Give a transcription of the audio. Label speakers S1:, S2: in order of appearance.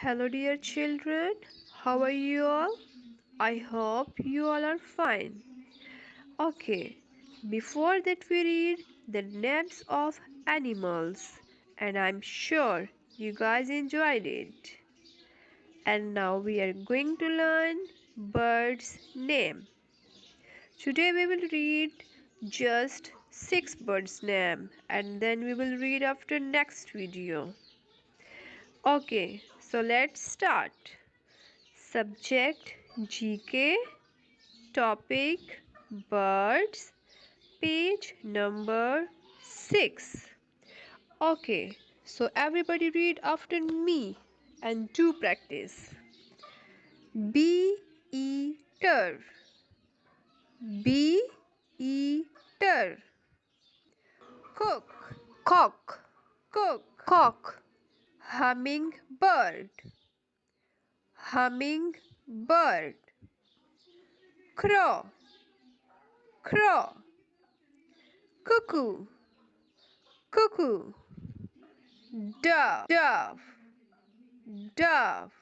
S1: Hello, dear children. How are you all? I hope you all are fine. Okay, before that, we read the names of animals, and I'm sure you guys enjoyed it. And now we are going to learn birds' name. Today we will read just 6 birds' name, and then we will read after next video. Okay, so let's start. Subject GK, topic birds, page number 6. Okay, so everybody read after me and do practice. Bee eater, bee eater. Cook,
S2: Cock,
S1: cook.
S2: cock,
S1: Hummingbird, hummingbird. Crow, crow. Cuckoo, cuckoo. Dove, dove, dove.